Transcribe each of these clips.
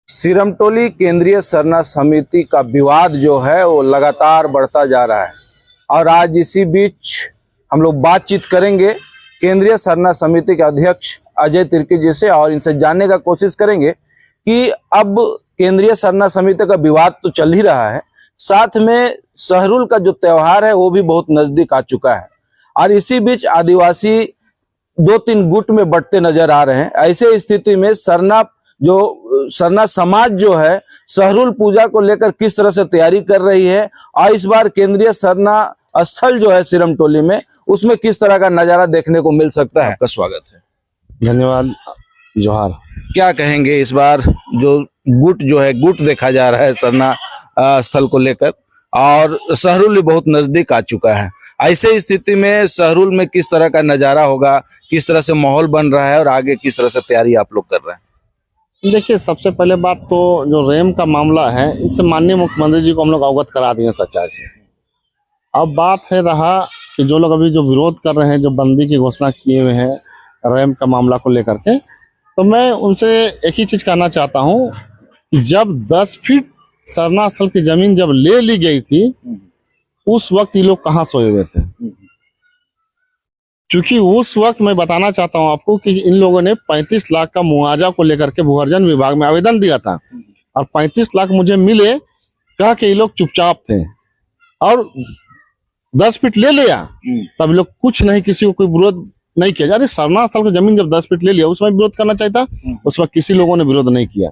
सिरमटोली केंद्रीय सरना समिति का विवाद जो है वो लगातार बढ़ता जा रहा है और आज इसी बीच हम लोग बातचीत करेंगे केंद्रीय सरना समिति के अध्यक्ष अजय तिर्की जी से और इनसे जानने का कोशिश करेंगे कि अब केंद्रीय सरना समिति का विवाद तो चल ही रहा है, साथ में सहरुल का जो त्योहार है वो भी बहुत नजदीक आ चुका है और इसी बीच आदिवासी 2-3 गुट में बढ़ते नजर आ रहे हैं। ऐसे स्थिति में सरना समाज जो है सहरुल पूजा को लेकर किस तरह से तैयारी कर रही है और इस बार केंद्रीय सरना स्थल जो है सिरमटोली में उसमें किस तरह का नजारा देखने को मिल सकता है। आपका स्वागत है। धन्यवाद। जोहार। क्या कहेंगे इस बार जो गुट देखा जा रहा है सरना स्थल को लेकर और सहरुल भी बहुत नजदीक आ चुका है, ऐसे स्थिति में सहरुल में किस तरह का नजारा होगा, किस तरह से माहौल बन रहा है और आगे किस तरह से तैयारी आप लोग कर रहे हैं? देखिए, सबसे पहले बात तो जो रेम का मामला है इससे माननीय मुख्यमंत्री जी को हम लोग अवगत करा दिए सच्चाई से। अब बात है रहा कि जो लोग अभी जो विरोध कर रहे हैं, जो बंदी की घोषणा किए हुए हैं रेम का मामला को लेकर के, तो मैं उनसे एक ही चीज कहना चाहता हूँ कि जब 10 फीट सरना स्थल की जमीन जब ले ली गई थी उस वक्त ये लोग कहाँ सोए हुए थे। क्योंकि उस वक्त मैं बताना चाहता हूं आपको कि इन लोगों ने 35 लाख का मुआवजा को लेकर के भूअर्जन विभाग में आवेदन दिया था और 35 लाख मुझे मिले, कहा कि ये लोग चुपचाप थे और 10 फीट ले लिया तब लोग कुछ नहीं, किसी को कोई विरोध नहीं किया। अरे सरना स्थल की जमीन जब 10 फीट ले लिया उसमें विरोध करना चाहिए था, उस वक्त किसी लोगों ने विरोध नहीं किया।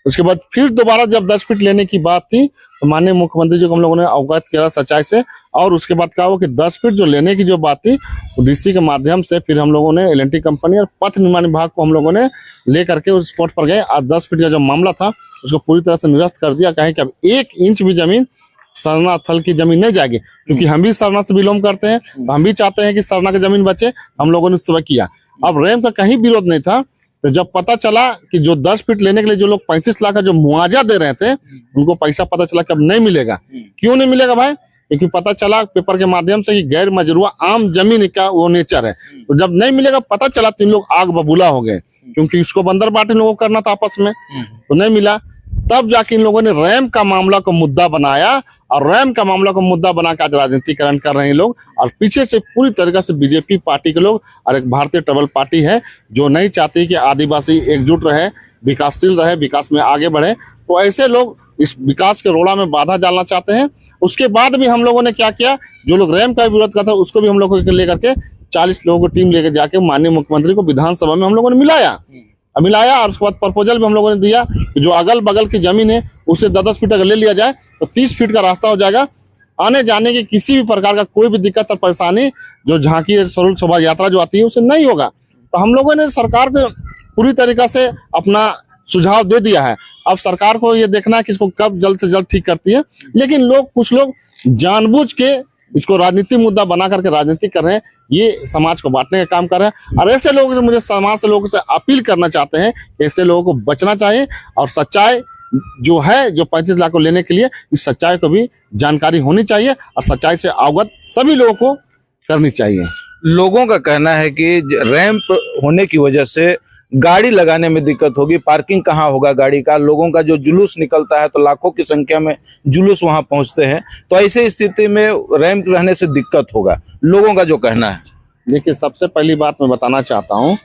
उसके बाद फिर दोबारा जब 10 फीट लेने की बात थी तो माननीय मुख्यमंत्री जी को हम लोगों ने अवगत किया सच्चाई से और उसके बाद कहा कि 10 फीट जो लेने की जो बात थी डीसी के माध्यम से फिर हम लोगों ने एल&टी कंपनी और पथ निर्माण विभाग को हम लोगों ने लेकर के उस स्पॉट पर गए। आज 10 फीट का जो मामला था उसको पूरी तरह से निरस्त कर दिया। कहें कि अब 1 इंच भी जमीन सरना स्थल की जमीन नहीं जाएगी, क्योंकि हम भी सरना से बिलोंग करते हैं, तो हम भी चाहते हैं कि सरना की जमीन बचे। हम लोगों ने सुबह किया। अब रेम का कहीं विरोध नहीं था। तो जब पता चला कि जो 10 फीट लेने के लिए जो लोग 35 लाख का जो मुआवजा दे रहे थे उनको पैसा पता चला कि अब नहीं मिलेगा। क्यों नहीं मिलेगा भाई? क्योंकि पता चला पेपर के माध्यम से कि गैर मजरूआ आम जमीन का वो नेचर है। तो जब नहीं मिलेगा पता चला 3 लोग आग बबूला हो गए, क्योंकि इसको बंदर बाट इन लोगों को करना था आपस में, तो नहीं मिला। तब जाके इन लोगों ने रैम का मामला को मुद्दा बनाया और रैम का मामला को मुद्दा बना के आज राजनीतिकरण कर रहे हैं लोग। और पीछे से पूरी तरीके से बीजेपी पार्टी के लोग और एक भारतीय ट्राइबल पार्टी है जो नहीं चाहती कि आदिवासी एकजुट रहे, विकासशील रहे, विकास में आगे बढ़े। तो ऐसे लोग इस विकास के रोड़ा में बाधा डालना चाहते हैं। उसके बाद भी हम लोगों ने क्या किया, जो लोग रैम का विरोध करता उसको भी हम लोग लेकर के 40 लोगों की टीम लेकर जाके माननीय मुख्यमंत्री को विधानसभा में हम लोगों ने मिलाया और उसके बाद प्रपोजल भी हम लोगों ने दिया कि जो अगल बगल की जमीन है उसे 10 फीट अगर ले लिया जाए तो 30 फीट का रास्ता हो जाएगा। आने जाने की किसी भी प्रकार का कोई भी दिक्कत और परेशानी जो झांकी सरल शोभा यात्रा जो आती है उसे नहीं होगा। तो हम लोगों ने सरकार को पूरी तरीका से अपना सुझाव दे दिया है। अब सरकार को ये देखना है कि इसको कब जल्द से जल्द ठीक करती है। लेकिन कुछ लोग जानबूझ के इसको राजनीतिक मुद्दा बना करके राजनीति कर रहे हैं, ये समाज को बांटने का काम कर रहे हैं। और ऐसे लोग मुझे समाज से लोगों से अपील करना चाहते हैं कि ऐसे लोगों को बचना चाहिए और सच्चाई जो है जो 35 लाख को लेने के लिए इस सच्चाई को भी जानकारी होनी चाहिए और सच्चाई से अवगत सभी लोगों को करनी चाहिए। लोगों का कहना है कि रैंप होने की वजह से गाड़ी लगाने में दिक्कत होगी, पार्किंग कहाँ होगा गाड़ी का, लोगों का जो जुलूस निकलता है तो लाखों की संख्या में जुलूस वहां पहुंचते हैं, तो ऐसे स्थिति में रैंप रहने से दिक्कत होगा, लोगों का जो कहना है। देखिए, सबसे पहली बात मैं बताना चाहता हूँ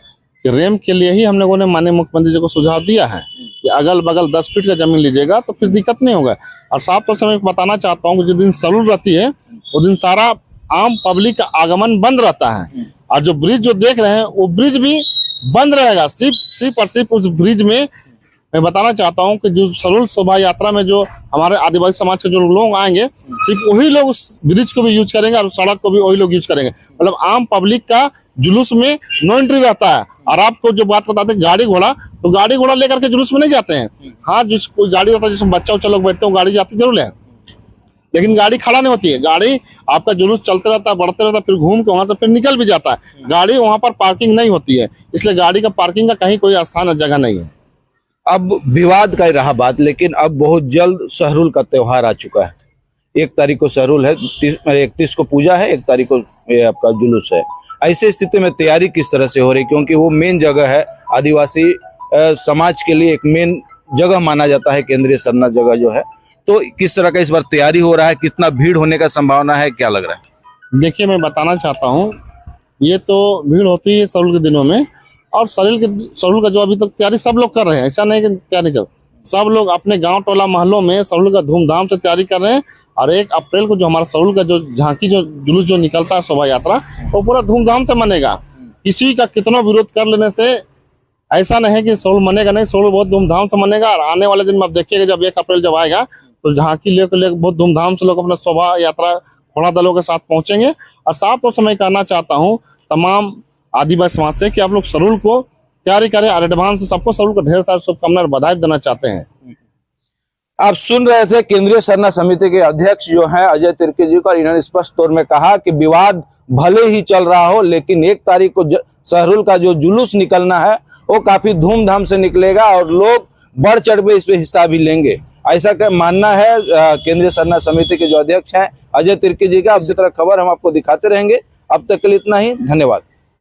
कि रैंप के लिए ही हम लोगों ने माननीय मुख्यमंत्री जी को सुझाव दिया है कि अगल बगल 10 फीट का जमीन लीजिएगा तो फिर दिक्कत नहीं होगा। और साफ तौर से मैं बताना चाहता हूँ कि जिस दिन सरल रहती है उस दिन सारा आम पब्लिक का आगमन बंद रहता है और जो ब्रिज जो देख रहे हैं वो ब्रिज भी बंद रहेगा। सिर्फ और सिर्फ उस ब्रिज में मैं बताना चाहता हूं कि जो सरल शोभा यात्रा में जो हमारे आदिवासी समाज के जो लोग आएंगे सिर्फ वही लोग उस ब्रिज को भी यूज करेंगे और सड़क को भी वही लोग यूज करेंगे। मतलब आम पब्लिक का जुलूस में नो एंट्री रहता है। और आपको जो बात बताते हैं गाड़ी घोड़ा, तो गाड़ी घोड़ा लेकर के जुलूस में नहीं जाते हैं। हाँ, जिस कोई गाड़ी रहता है जिसमें बच्चा उच्चा लोग बैठते हैं गाड़ी जाती जरूर है, लेकिन गाड़ी खड़ा नहीं होती है। गाड़ी आपका जुलूस चलते रहता है, बढ़ते रहता है, फिर घूम के वहां से फिर निकल भी जाता है। गाड़ी वहां पर पार्किंग नहीं होती है, इसलिए गाड़ी का पार्किंग का कहीं कोई स्थान और जगह नहीं है। अब विवाद का ही रहा बात, लेकिन अब बहुत जल्द सहरुल का त्योहार आ चुका है। 1 तारीख को सहरुल है, 31 को पूजा है, 1 तारीख को ये आपका जुलूस है। ऐसे स्थिति में तैयारी किस तरह से हो रही, क्योंकि वो मेन जगह है आदिवासी समाज के लिए, एक मेन जगह माना जाता है केंद्रीय सरना जगह जो है। तो किस तरह का इस बार तैयारी हो रहा है, कितना भीड़ होने का संभावना है, क्या लग रहा है? देखिए, मैं बताना चाहता हूँ, ये तो भीड़ होती है सरहुल के दिनों में, और सरहुल का जो अभी तक तैयारी सब लोग कर रहे हैं, ऐसा नहीं कि तैयारी चल, सब लोग अपने गांव टोला महलों में सरहुल का धूमधाम से तैयारी कर रहे हैं। और 1 अप्रैल को जो हमारा सरहुल का जो झांकी जो जुलूस जो निकलता है, शोभा यात्रा, वो पूरा धूमधाम से मनेगा। किसी का कितना विरोध कर लेने से ऐसा नहीं है कि सरहुल मनेगा नहीं, सरहुल बहुत धूमधाम से मनेगा। और आने वाले दिन में आप देखिएगा, जब 1 अप्रैल जब आएगा तो झांकी लेकर बहुत धूमधाम से लोग अपना शोभा यात्रा घोड़ा दलों के साथ पहुंचेंगे। और साथ और समय कहना चाहता हूँ तमाम आदिवासी समाज से कि आप लोग सरहुल को तैयारी करें, और एडवांस सबको सरहुल को ढेर सारी शुभकामनाएं और बधाई देना चाहते हैं। आप सुन रहे थे केंद्रीय सरना समिति के अध्यक्ष जो हैं अजय तिर्की जी को। इन्होंने स्पष्ट तौर में कहा कि विवाद भले ही चल रहा हो, लेकिन 1 तारीख को सरहुल का जो जुलूस निकलना है वो काफी धूमधाम से निकलेगा और लोग बढ़ चढ़ पे इसमें हिस्सा भी लेंगे, ऐसा का मानना है केंद्रीय सरना समिति के जो अध्यक्ष हैं अजय तिर्की जी का। इसी तरह खबर हम आपको दिखाते रहेंगे। अब तक के लिए इतना ही, धन्यवाद।